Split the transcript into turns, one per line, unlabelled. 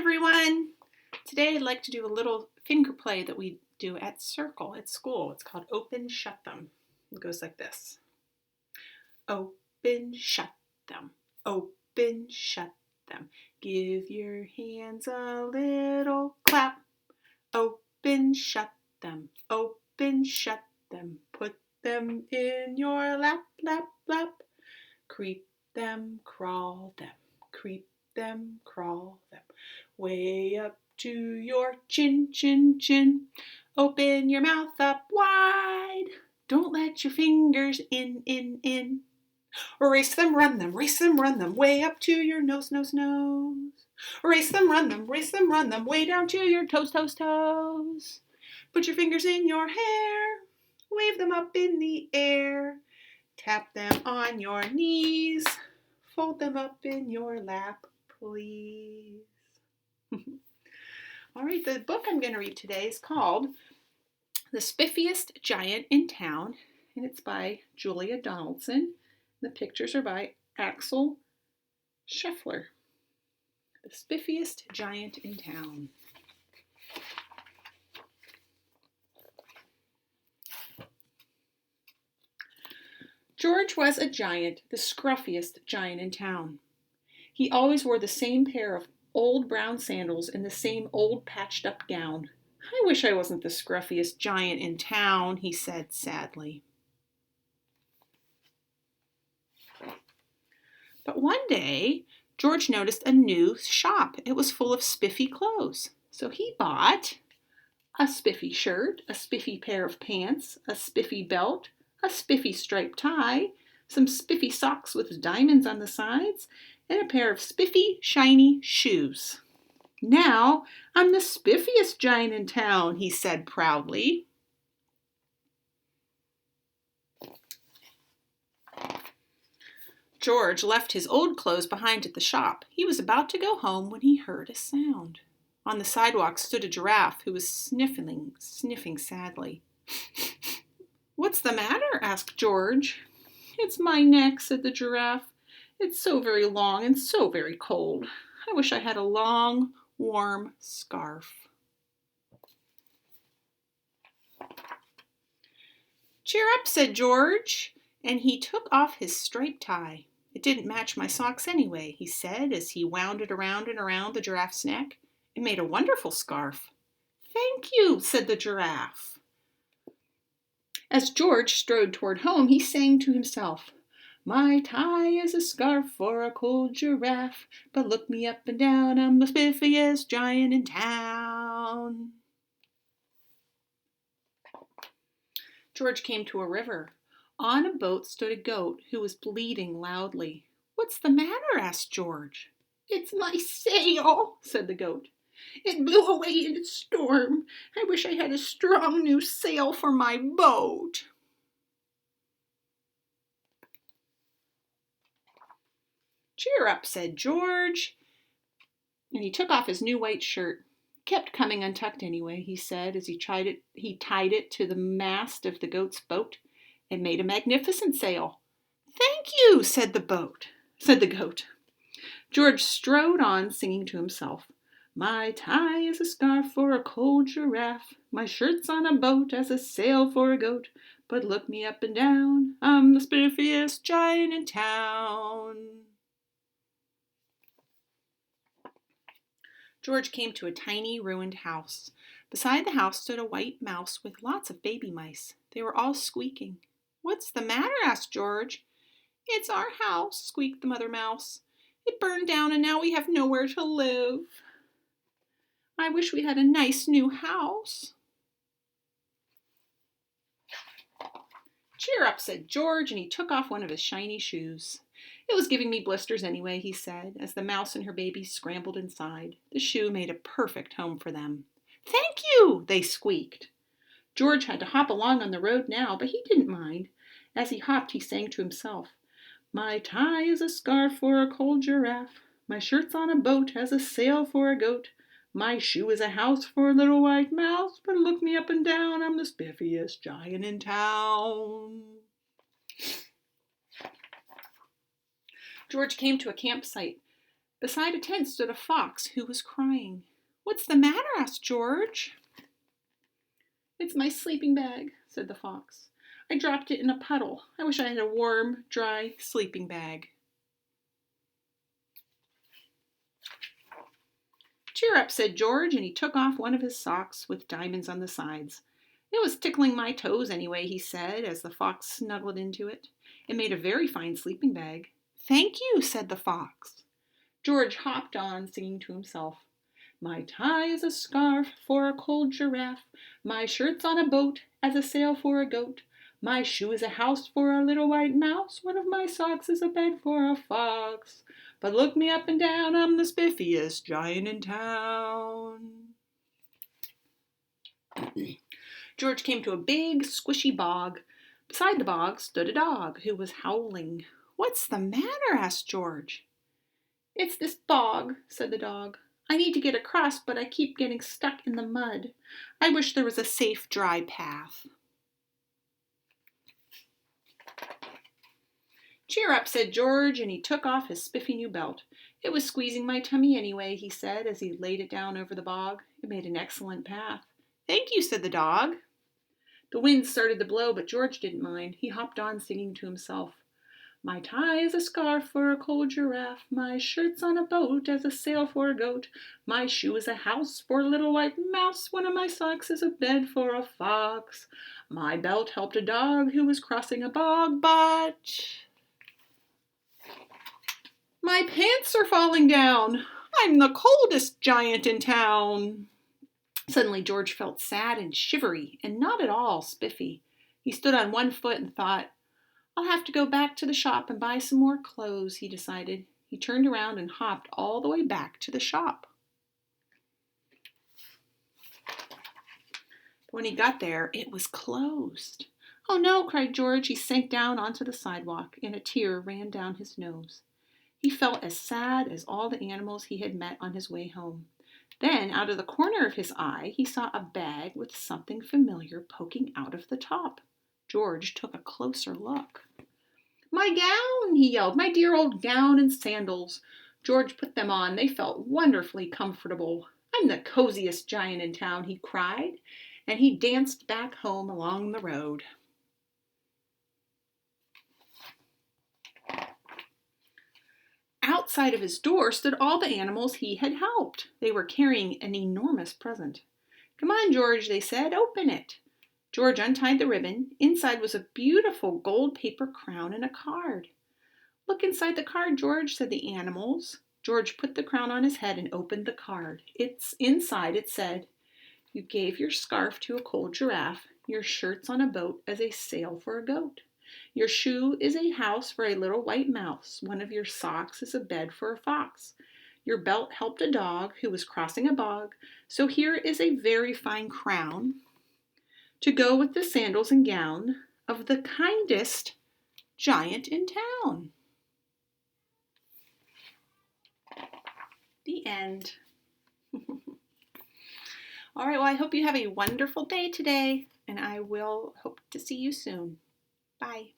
everyone. Today I'd like to do a little finger play that we do at Circle at school. It's called Open Shut Them. It goes like this. Open shut them. Open shut them. Give your hands a little clap. Open shut them. Open shut them. Put them in your lap, lap, lap. Creep them, crawl them. Creep them, crawl them. Way up to your chin, chin, chin. Open your mouth up wide. Don't let your fingers in. Race them, run them, race them, run them. Way up to your nose, nose, nose. Race them, run them. Way down to your toes, toes, toes. Put your fingers in your hair. Wave them up in the air. Tap them on your knees. Fold them up in your lap, please. All right, the book I'm going to read today is called The Spiffiest Giant in Town, and it's by Julia Donaldson. The pictures are by Axel Scheffler. The Spiffiest Giant in Town. George was a giant, the scruffiest giant in town. He always wore the same pair of old brown sandals and the same old patched-up gown. I wish I wasn't the scruffiest giant in town, he said sadly. But one day, George noticed a new shop. It was full of spiffy clothes. So he bought a spiffy shirt, a spiffy pair of pants, a spiffy belt, a spiffy striped tie, some spiffy socks with diamonds on the sides, and a pair of spiffy, shiny shoes. Now I'm the spiffiest giant in town, he said proudly. George left his old clothes behind at the shop. He was about to go home when he heard a sound. On the sidewalk stood a giraffe who was sniffing sadly. "What's the matter?" asked George. "It's my neck," said the giraffe. "It's so very long and so very cold. I wish I had a long, warm scarf." "Cheer up," said George, and he took off his striped tie. "It didn't match my socks anyway," he said as he wound it around and around the giraffe's neck. "It made a wonderful scarf." "Thank you," said the giraffe. As George strode toward home, he sang to himself, "My tie is a scarf for a cold giraffe, but look me up and down, I'm the spiffiest giant in town." George came to a river. On a boat stood a goat who was bleating loudly. "What's the matter?" asked George. "It's my sail," said the goat. "It blew away in a storm. I wish I had a strong new sail for my boat." "Cheer up," said George, and he took off his new white shirt. "It kept coming untucked anyway," he said as he tied it to the mast of the goat's boat. "It made a magnificent sail." "Thank you," said the goat. George strode on singing to himself. "My tie is a scarf for a cold giraffe. My shirt's on a boat as a sail for a goat. But look me up and down, I'm the spiffiest giant in town." George came to a tiny ruined house. Beside the house stood a white mouse with lots of baby mice. They were all squeaking. "What's the matter?" asked George. "It's our house," squeaked the mother mouse. "It burned down and now we have nowhere to live. I wish we had a nice new house." "Cheer up," said George, and he took off one of his shiny shoes. "It was giving me blisters anyway," he said, as the mouse and her baby scrambled inside. The shoe made a perfect home for them. "Thank you," they squeaked. George had to hop along on the road now, but he didn't mind. As he hopped, he sang to himself, "My tie is a scarf for a cold giraffe. My shirt's on a boat as a sail for a goat. My shoe is a house for a little white mouse, but look me up and down, I'm the spiffiest giant in town." George came to a campsite. Beside a tent stood a fox who was crying. "What's the matter?" asked George. "It's my sleeping bag," said the fox. "I dropped it in a puddle. I wish I had a warm, dry sleeping bag." "Cheer up," said George, and he took off one of his socks with diamonds on the sides. "It was tickling my toes anyway," he said, as the fox snuggled into it. "It made a very fine sleeping bag." "Thank you," said the fox. George hopped on, singing to himself. "My tie is a scarf for a cold giraffe. My shirt's on a boat as a sail for a goat. My shoe is a house for a little white mouse. One of my socks is a bed for a fox. But look me up and down, I'm the spiffiest giant in town." George came to a big, squishy bog. Beside the bog stood a dog who was howling. "What's the matter?" asked George. "It's this bog," said the dog. "I need to get across, but I keep getting stuck in the mud. I wish there was a safe, dry path." "Cheer up," said George, and he took off his spiffy new belt. "It was squeezing my tummy anyway," he said, as he laid it down over the bog. "It made an excellent path." "Thank you," said the dog. The wind started to blow, but George didn't mind. He hopped on, singing to himself. "My tie is a scarf for a cold giraffe. My shirt's on a boat as a sail for a goat. My shoe is a house for a little white mouse. One of my socks is a bed for a fox. My belt helped a dog who was crossing a bog, but my pants are falling down. I'm the coldest giant in town." Suddenly George felt sad and shivery, and not at all spiffy. He stood on one foot and thought, "I'll have to go back to the shop and buy some more clothes," he decided. He turned around and hopped all the way back to the shop. When he got there, it was closed. "Oh no," cried George. He sank down onto the sidewalk, and a tear ran down his nose. He felt as sad as all the animals he had met on his way home. Then, out of the corner of his eye, he saw a bag with something familiar poking out of the top. George took a closer look. "My gown!" he yelled. "My dear old gown and sandals." George put them on. They felt wonderfully comfortable. "I'm the coziest giant in town," he cried, and he danced back home along the road. Outside of his door stood all the animals he had helped. They were carrying an enormous present. "Come on, George," they said. "Open it." George untied the ribbon. Inside was a beautiful gold paper crown and a card. "Look inside the card, George," said the animals. George put the crown on his head and opened the card. Inside it said, "You gave your scarf to a cold giraffe. Your shirt's on a boat as a sail for a goat. Your shoe is a house for a little white mouse. One of your socks is a bed for a fox. Your belt helped a dog who was crossing a bog. So here is a very fine crown to go with the sandals and gown of the kindest giant in town." The end. All right, well, I hope you have a wonderful day today, and I will hope to see you soon. Bye.